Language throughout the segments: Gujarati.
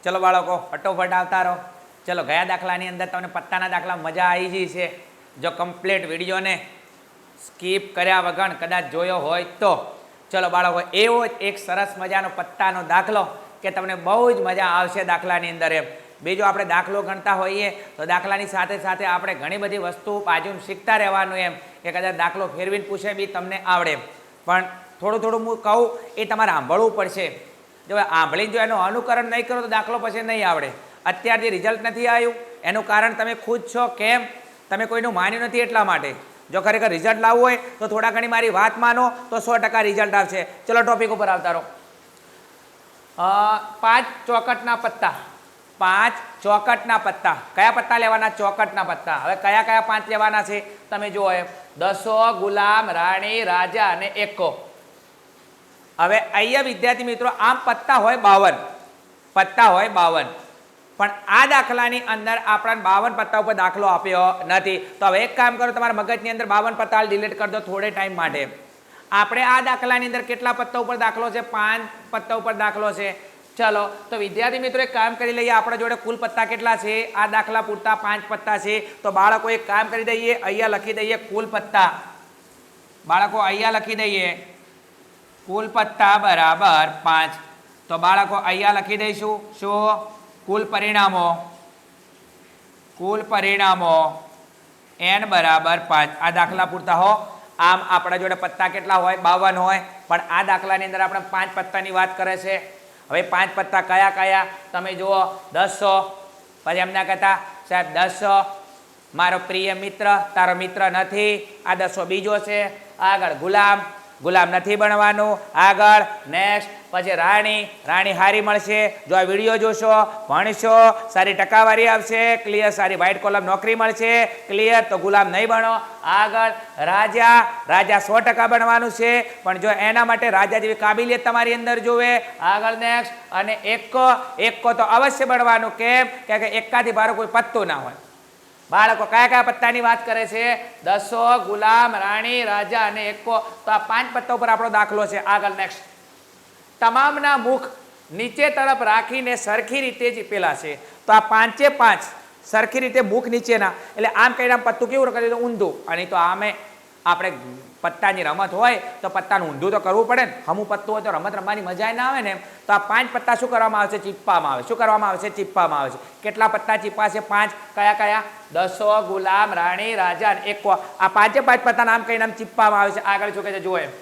ચલો બાળકો ફટોફટ આવતા રહો. ચલો ગયા દાખલાની અંદર તમને પત્તાના દાખલા મજા આવી ગઈ છે. જો કમ્પ્લીટ વિડીયોને સ્કીપ કર્યા વગર કદાચ જોયો હોય તો ચલો બાળકો એવો જ એક સરસ મજાનો પત્તાનો દાખલો કે તમને બહુ જ મજા આવશે દાખલાની અંદર એમ. બીજો આપણે દાખલો ગણતા હોઈએ તો દાખલાની સાથે સાથે આપણે ઘણી બધી વસ્તુ બાજુમાં શીખતા રહેવાનું એમ કે કદાચ દાખલો ફેરવીને પૂછે બી તમને આવડે. પણ થોડું થોડું હું કહું એ તમારે સાંભળવું પડશે. જો સાંભળીને જો એનું અનુકરણ નહીં કરો તો દાખલો પછી નહીં આવડે. અત્યાર જે રિઝલ્ટ નથી આવ્યું એનું કારણ તમે ખુદ છો. કેમ? તમે કોઈનું માન્યું નથી એટલા માટે. જો ખરેખર રિઝલ્ટ લાવવું હોય તો થોડા ઘણી મારી વાત માનો તો 100% રિઝલ્ટ આવશે. ચલો ટોપિક ઉપર આવતા રહો. 5 ચોકટના પત્તા. 5 ચોકટના પત્તા. કયા પત્તા લેવાના? ચોકટના પત્તા. હવે કયા કયા 5 લેવાના છે તમે જુઓ એમ. દસો, ગુલામ, રાણી, રાજા અને એકો. હવે અહીંયા વિદ્યાર્થી મિત્રો આમ પત્તા હોય 52. પત્તા હોય 52. પણ આ દાખલાની અંદર આપણને 52 પત્તા ઉપર દાખલો આપ્યો નથી. તો હવે એક કામ કરો, તમારા મગજની અંદર 52 પત્તા ડિલીટ કરી દો થોડે ટાઈમ માટે. આપણે આ દાખલાની અંદર કેટલા પત્તા ઉપર દાખલો છે? 5 પત્તા ઉપર દાખલો છે. ચલો તો વિદ્યાર્થી મિત્રો એક કામ કરી લઈએ. આપણા જોડે કુલ પત્તા કેટલા છે? આ દાખલા પૂરતા 5 પત્તા છે. તો બાળકો એક કામ કરી દઈએ, અહીંયા લખી દઈએ કુલ પત્તા. બાળકો અહીંયા લખી દઈએ કુલ પત્તા બરાબર 5. તો બાળકો અહીંયા લખી દઈશું શું? કુલ પરિણામો. કુલ પરિણામો n બરાબર 5. આ દાખલા પૂરતા હો. આમ આપણા જોડે પત્તા કેટલા હોય? 52 હોય. પણ આ દાખલાની અંદર આપણે 5 પત્તાની વાત કરે છે. હવે 5 પત્તા કયા કયા તમે જુઓ. 100. પછી એમના કહેતા સાહેબ 100 મારો પ્રિય મિત્ર, તારો મિત્ર નથી. આ 100 બીજો છે. આગળ ગુલામ, ગુલામ નથી બનવાનું. આગળ નેક્સ્ટ. પછી રાણી, રાણી હારી મળશે જો આ વિડીયો જોશો, ભણશો, સારી ટકાવારી આવશે. ક્લિયર, સારી વ્હાઇટ કોલમ નોકરી મળશે. ક્લિયર, તો ગુલામ નહીં બનો. આગળ રાજા, રાજા 100% બનવાનું છે. પણ જો એના માટે રાજા જેવી કાબિલિયત તમારી અંદર જોવે. આગળ નેક્સ્ટ. અને એકો, એકો તો અવશ્ય બનવાનું. કેમ? કે એકાથી બારો કોઈ પત્તું ના હોય. બાળકો કયા કયા પત્તાની વાત કરે છે? 100, ગુલામ, રાણી, રાજા અને એકો. તો આ 5 પત્તા ઉપર આપણો દાખલો છે. આગળ નેક્સ્ટ. તમામના મુખ નીચે તરફ રાખીને સરખી રીતે ચીપેલા છે. તો આ 5 સરખી રીતે મુખ નીચેના, એટલે આમ કહીને આમ પત્તું કેવું કરી દો? ઊંધું. અને તો આમે આપણે પત્તાની રમત હોય તો પત્તાનું ઊંધું તો કરવું પડે ને. હમું પત્તું હોય તો રમત રમવાની મજા ના આવે ને એમ. તો આ 5 પત્તા શું કરવામાં આવે છે? ચીપવામાં આવે. શું કરવામાં આવે છે? ચીપવામાં આવે છે. કેટલા પત્તા ચીપા છે? 5. કયા કયા? 100, ગુલામ, રાણી, રાજા અને એકો. આ 5 પત્તા નામ કહીને આમ ચીપવામાં આવે છે. આગળ શું કહે છે જુઓ એમ.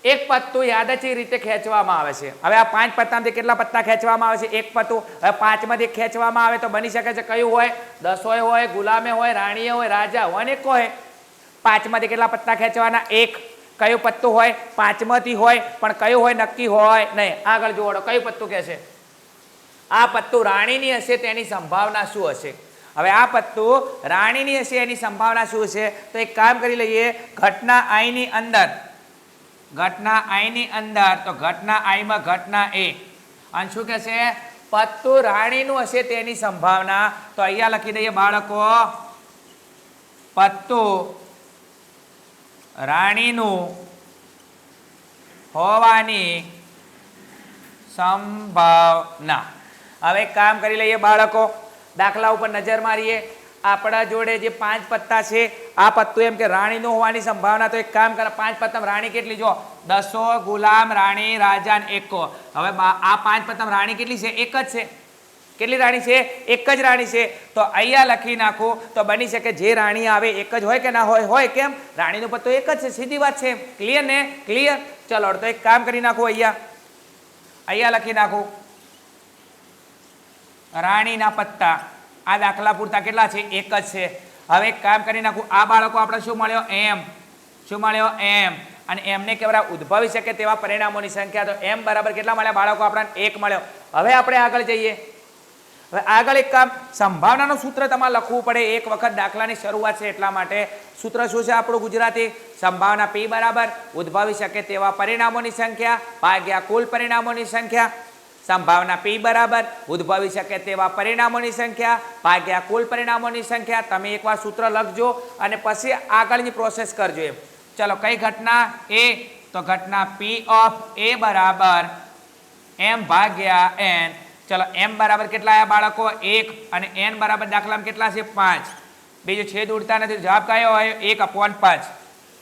એક પત્તું યાદચ્છિક રીતે ખેંચવામાં આવે છે. હવે આ 5 પત્તામાંથી કેટલા પત્તા ખેંચવામાં આવે છે? એક પત્તું. હવે 5માંથી ખેંચવામાં આવે તો બની શકે છે કયું હોય? 100 હોય, ગુલામે હોય, રાણીએ હોય, રાજા હોય ને એકો હોય. 5માંથી કેટલા પત્તા ખેંચવાના? 1. કયું પત્તું હોય? 5માંથી હોય. પણ કયું હોય નક્કી હોય નહીં. આગળ જોડો કયું પત્તું કહે છે? આ પત્તું રાણીની હશે તેની સંભાવના શું હશે? હવે આ પત્તું રાણીની હશે એની સંભાવના શું છે? તો એક કામ કરી લઈએ. ઘટના I ની અંદર, ઘટના I ની અંદર, તો ઘટના I માં ઘટના A. અને શું કહે છે? પત્તું રાણીનું હશે તેની સંભાવના. તો અહીંયા લખી દઈએ બાળકો પત્તું રાણીનું હોવાની સંભાવના. હવે એક કામ કરી લઈએ બાળકો, દાખલા ઉપર નજર મારીએ. આપણા જોડે જે 5 પત્તા છે આ પત્તું એમ કે રાણીનું હોવાની સંભાવના. તો એક કામ કરે, 5 પત્તા રાણી કેટલી? જો 100, ગુલામ, રાણી, રાજા અને એકો. હવે આ 5 પત્તા રાણી કેટલી છે? એક જ છે. કેટલી રાણી છે? એક જ રાણી છે. તો અહીંયા લખી નાખું તો બની શકે જે રાણી આવે એક જ હોય કે ના હોય? હોય. કેમ? રાણીનું પત્તું એક જ છે. સીધી વાત છે. ક્લિયર ને? ક્લિયર. ચલો તો એક કામ કરી નાખું. અહીંયા લખી નાખું રાણીના પત્તા. આ દાખલા પૂરતા કેટલા છે? એક જ છે. હવે એક કામ કરી નાખું. આ બાળકો આપણે શું મળ્યો? M. શું મળ્યો? M. અને એમને કેવડા ઉદ્ભવી શકે તેવા પરિણામોની સંખ્યા. તો M બરાબર કેટલા મળ્યા બાળકો? આપણને 1 મળ્યો. હવે આપણે આગળ જઈએ. હવે આગળ એક કામ, સંભાવનાનું સૂત્ર તમારે લખવું પડે. એક વખત દાખલાની શરૂઆત છે એટલા માટે. સૂત્ર શું છે આપણું ગુજરાતી? સંભાવના P બરાબર ઉદ્ભવી શકે તેવા પરિણામોની સંખ્યા ભાગ્યા કુલ પરિણામોની સંખ્યા. સંભાવના P બરાબર ઉદ્ભવી શકે તેવા પરિણામોની સંખ્યા ભાગ્યા કુલ પરિણામોની સંખ્યા. તમે એકવાર સૂત્ર લખજો અને પછી આગળની પ્રોસેસ કરજો એમ. ચલો કઈ ઘટના? A. તો ઘટના P of A બરાબર M ભાગ્યા N. ચલો m બરાબર કેટલા આવ્યા બાળકો 1 અને n બરાબર દાખલામાં કેટલા છે 5. બીજું છેદ ઉડતા નથી, જવાબ કયો આવ્યો 1/5.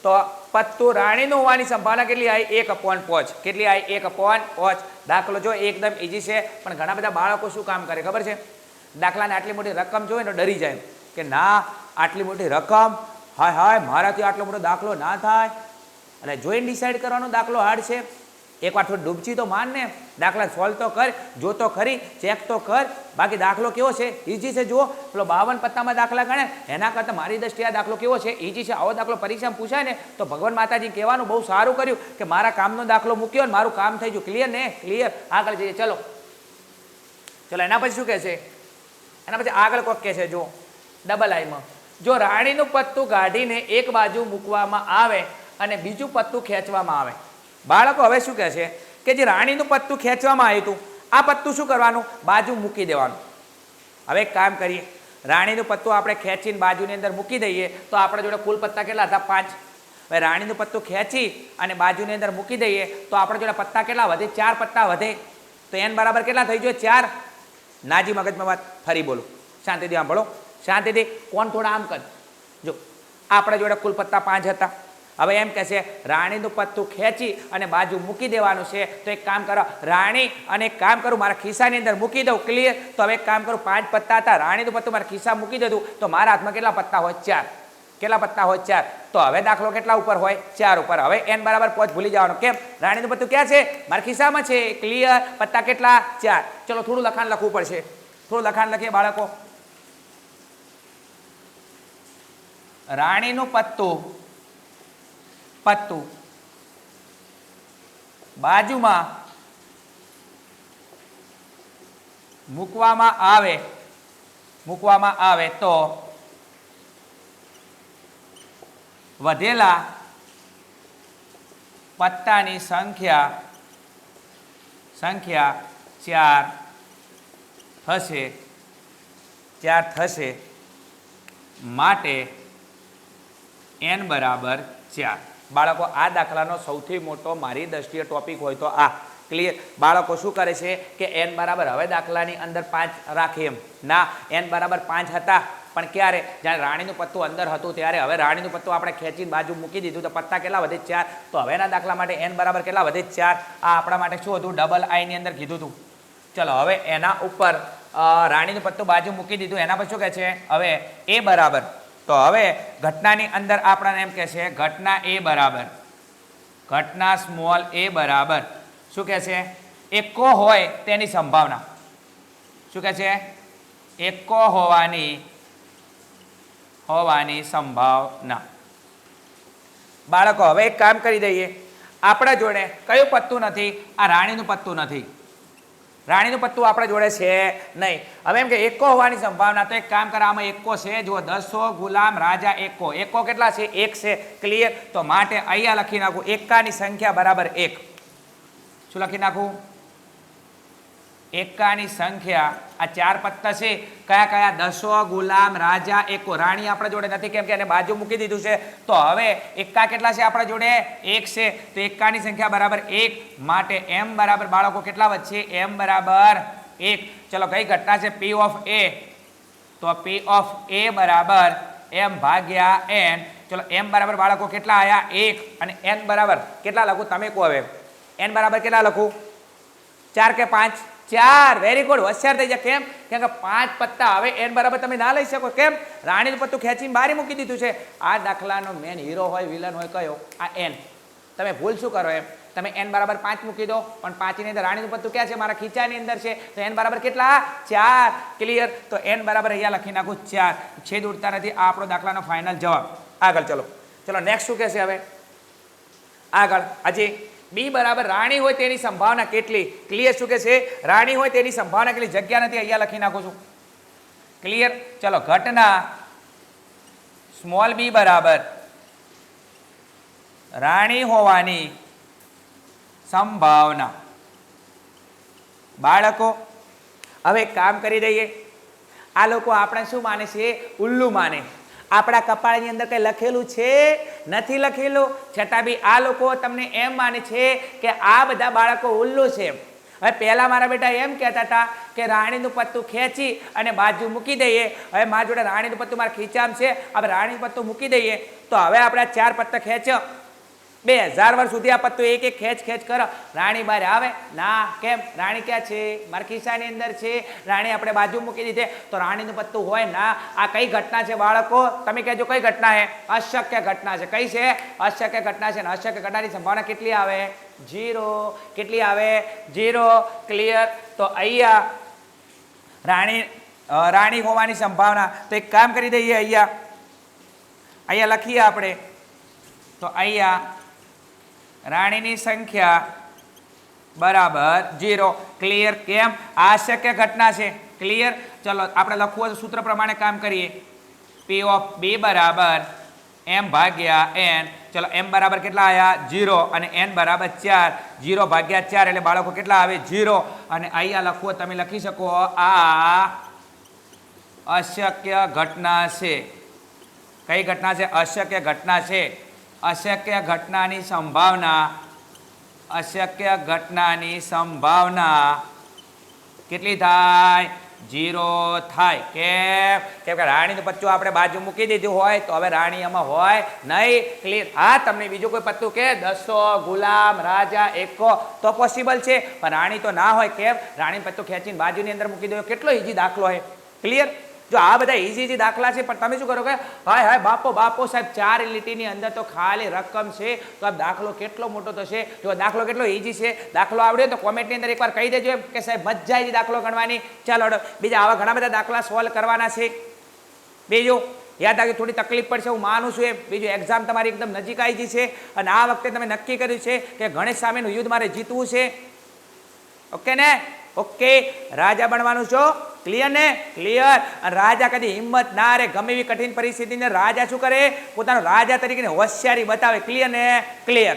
તો પત્તું રાણીનું હોવાની સંભાવના કેટલી આવી 1/5. કેટલી આવી 1/5. દાખલો જો એકદમ ઈઝી છે, પણ ઘણા બધા બાળકો શું કામ કરે ખબર છે, દાખલાને આટલી મોટી રકમ જોઈને ડરી જાય કે ના આટલી મોટી રકમ, હાય હાય મારાથી આટલો મોટો દાખલો ના થાય, અને જોઈને ડિસાઈડ કરવાનો દાખલો હાર્ડ છે. એકવાર થોડી ડૂબચી તો માન ને, દાખલા સોલ્વ તો કર, જો તો ખરી, ચેક તો કર. બાકી દાખલો કેવો છે ઈઝી છે. જુઓ પેલો 52 પત્તામાં દાખલા ગણે એના કરતાં મારી દ્રષ્ટિએ આ દાખલો કેવો છે ઈઝી છે. આવો દાખલો પરીક્ષામાં પૂછાય ને તો ભગવાન માતાજી કહેવાનું બહુ સારું કર્યું કે મારા કામનો દાખલો મૂક્યો ને મારું કામ થઈ ગયું. ક્લિયર ને? ક્લિયર. આગળ જઈએ ચલો. ચલો એના પછી શું કહે છે, એના પછી આગળ કોક કહે છે જો ડબલ આઈમાં જો રાણીનું પત્તું કાઢીને એક બાજુ મૂકવામાં આવે અને બીજું પત્તું ખેંચવામાં આવે. બાળકો હવે શું કહે છે કે જે રાણીનું પત્તું ખેંચવામાં આવ્યું હતું આ પત્તું શું કરવાનું, બાજુ મૂકી દેવાનું. હવે એક કામ કરીએ, રાણીનું પત્તું આપણે ખેંચીને બાજુની અંદર મૂકી દઈએ તો આપણા જોડે કુલ પત્તા કેટલા હતા 5. હવે રાણીનું પત્તું ખેંચી અને બાજુની અંદર મૂકી દઈએ તો આપણા જોડે પત્તા કેટલા વધે 4 પત્તા વધે. તો n બરાબર કેટલા થઈ જોઈએ 4. નાજી મગજમાં વાત ફરી બોલું, શાંતિથી સાંભળો, શાંતિથી. કોણ થોડા આમ કર. જો આપણા જોડે કુલ પત્તા 5 હતા. હવે એમ કહે છે રાણીનું પત્તું ખેંચી અને બાજુ મૂકી દેવાનું છે. તો એક કામ કરો રાણી, અને એક કામ કરું મારા ખિસ્સાની અંદર મૂકી દઉં. ક્લિયર. તો હવે એક કામ કરું 5 પત્તા હતા, રાણીનું પત્તું મારા ખિસ્સા મૂકી દીધું તો મારા હાથમાં કેટલા પત્તા હોય 4. કેટલા પત્તા હોય 4. તો હવે દાખલો કેટલા ઉપર હોય 4 ઉપર. હવે n બરાબર 5 ભૂલી જવાનું. કેમ? રાણીનું પત્તું ક્યાં છે મારા ખિસ્સામાં છે. ક્લિયર. પત્તા કેટલા 4. ચલો થોડું લખાણ લખવું પડશે, થોડું લખાણ લખીએ બાળકો. રાણીનું પત્તું બાજુમાં મૂકવામાં આવે તો વધેલા પત્તાની સંખ્યા 4 થશે. માટે n બરાબર 4. બાળકો આ દાખલાનો સૌથી મોટો મારી દ્રષ્ટિએ ટોપિક હોય તો આ. ક્લિયર. બાળકો શું કરે છે કે n બરાબર હવે દાખલાની અંદર 5 રાખે એમ ના, n બરાબર 5 હતા પણ ક્યારે, જ્યારે રાણીનું પત્તું અંદર હતું ત્યારે. હવે રાણીનું પત્તું આપણે ખેંચીને બાજુ મૂકી દીધું તો પત્તા કેટલા વધે 4. તો હવેના દાખલા માટે n બરાબર કેટલા વધે 4. આ આપણા માટે શું હતું ડબલ આઈની અંદર કીધું હતું. ચલો હવે એના ઉપર રાણીનું પત્તું બાજુ મૂકી દીધું. એના પર શું કહે છે હવે a બરાબર. તો હવે ઘટનાની અંદર આપણને એમ કહે છે ઘટના સ્મોલ a બરાબર શું કહે છે એકો હોય તેની સંભાવના. શું કહે છે એકો હોવાની સંભાવના. બાળકો હવે એક કામ કરી દઈએ, આપણા જોડે કયું પત્તું નથી, આ રાણીનું પત્તું નથી. રાણીનું પત્તું આપણા જોડે છે નહીં. હવે એમ કે એકો હોવાની સંભાવના, તો એક કામ કરે આમાં એકો છે જુઓ 10 ગુલામ રાજા એકો. એકો કેટલા છે 1 છે. ક્લિયર. તો માટે અહીંયા લખી નાખું એકાની સંખ્યા બરાબર 1. શું લખી નાખું એકાની સંખ્યા. આ 4 પત્તા છે કયા કયા 10 ગુલામ રાજા એકો. રાણી આપણા જોડે નથી કેમ કે એને બાજુ મૂકી દીધું છે. તો હવે એકા કેટલા છે આપણા જોડે 1 છે. તો એકાની સંખ્યા બરાબર 1. માટે m બરાબર બાળકો કેટલા વચ્ચે m બરાબર 1. ચલો કઈ ઘટના છે p ઓફ a. તો p ઓફ a બરાબર m ભાગ્યા n. ચલો m બરાબર બાળકો કેટલા આયા 1 અને n બરાબર કેટલા લખું તમે કહો. હવે n બરાબર કેટલા લખું 4 કે 5? 4. Very good. હોશિયાર થઈ જાય. કેમ કે 5 પત્તા. હવે n બરાબર તમે ના લઈ શકો. કેમ? રાણીનું પત્તું ખેંચીને બહાર મૂકી દીધું છે. આ દાખલાનો મેન હીરો હોય વિલન હોય કયો? આ n. તમે ભૂલ શું કરો એમ, તમે n બરાબર 5 મૂકી દો પણ 5 ની અંદર રાણીનું પત્તું ક્યાં છે મારા ખીચાની અંદર છે. તો n બરાબર કેટલા 4. ક્લિયર. તો n બરાબર અહીંયા લખી નાખું 4. છેદ ઉડતા નથી. આ આપણો દાખલાનો ફાઇનલ જવાબ. આગળ ચલો નેક્સ્ટ શું કહે છે હવે આગળ હજી b બરાબર રાણી હોય તેની સંભાવના કેટલી. ક્લિયર. શું કે છે રાણી હોય તેની સંભાવના કેટલી. જગ્યા નથી અહીંયા લખી નાખું છું. ક્લિયર. ચલો ઘટના સ્મોલ b બરાબર રાણી હોવાની સંભાવના. બાળકો હવે કામ કરી દઈએ. આ લોકો આપણે શું માને છે ઉલ્લુ માને. આપણા કપાળની અંદર કંઈ લખેલું છે નથી લખેલું, છતાં બી આ લોકો તમને એમ માને છે કે આ બધા બાળકો ઉલ્લુ છે. હવે પહેલા મારા બેટા એમ કહેતા હતા કે રાણીનું પત્તું ખેંચી અને બાજુ મૂકી દઈએ. હવે મારા જોડે રાણીનું પત્તું મારા ખીચામાં છે, હવે રાણીનું પત્તું મૂકી દઈએ. તો હવે આપણે 4 પત્તા ખેંચ્યો, 2000 વર્ષ સુધી આ પત્તું એક એક ખેંચ કરો, રાણી બહાર આવે ના? કેમ? રાણી ક્યાં છે? મારા ખિસ્સાની અંદર છે. રાણી આપણે બાજુ મૂકી દીધે તો રાણીનું પત્તું હોય ના? આ કઈ ઘટના છે બાળકો? તમે કહેજો કઈ ઘટના છે? અશક્ય ઘટના છે. કઈ છે? અશક્ય ઘટના છે. અને અશક્ય ઘટનાની સંભાવના કેટલી આવે? 0. કેટલી આવે? 0. ક્લિયર? તો અહીંયા રાણી હોવાની સંભાવના, તો એક કામ કરી દઈએ, અહીંયા લખીએ આપણે. તો અહીંયા રાણીની સંખ્યા બરાબર 0. ક્લિયર? કેમ? આ અશક્ય ઘટના છે. ક્લિયર? ચલો આપણે લખવું હોય સૂત્ર પ્રમાણે કામ કરીએ. P of B બરાબર m ભાગ્યા n. ચલો m બરાબર કેટલા આવ્યા? 0 અને n બરાબર 4. 0 ભાગ્યા 4 એટલે બાળકો કેટલા આવે? 0. અને અહીંયા લખવું તમે લખી શકો આ અશક્ય ઘટના છે. કઈ ઘટના છે? અશક્ય ઘટના છે. અશક્ય ઘટનાની સંભાવના કેટલી થાય? 0 થાય. કેમ? કેમ કે રાણીનું પત્તું આપણે બાજુ મૂકી દીધું હોય તો હવે રાણી એમાં હોય નહીં. ક્લિયર? હા, તમને બીજું કોઈ પત્તું કે 200 ગુલામ રાજા એકો તો પોસિબલ છે, પણ રાણી તો ના હોય. કેમ? રાણીનું પત્તું ખેંચીને બાજુની અંદર મૂકી દો. કેટલો ઈઝી દાખલો છે. ક્લિયર? જો આ બધા ઈઝી દાખલા છે, પણ તમે શું કરો કે હાય બાપો સાહેબ 4 લીટીની અંદર તો ખાલી રકમ છે, તો આ દાખલો કેટલો મોટો થશે. જો દાખલો કેટલો ઈઝી છે. દાખલો આવડે તો કોમેન્ટની અંદર એકવાર કહી દેજો કે સાહેબ મજા આવી દાખલો ગણવાની. ચાલો બીજા આવા ઘણા બધા દાખલા સોલ્વ કરવાના છે. બીજું યાદ રાખજો, થોડી તકલીફ પડશે હું માનું છું એ. બીજું એક્ઝામ તમારી એકદમ નજીક આવી ગઈ છે અને આ વખતે તમે નક્કી કર્યું છે કે ગણેશ સામેનું યુદ્ધ મારે જીતવું છે. ઓકે ને? ઓકે, રાજા બનવાનું છો. ક્લિયર ને? ક્લિયર? અને રાજા કદી હિંમત ના રે. ગમે એવી કઠિન પરિસ્થિતિને રાજા શું કરે? પોતાનો રાજા તરીકે હોશિયારી બતાવે. ક્લિયર ને? ક્લિયર.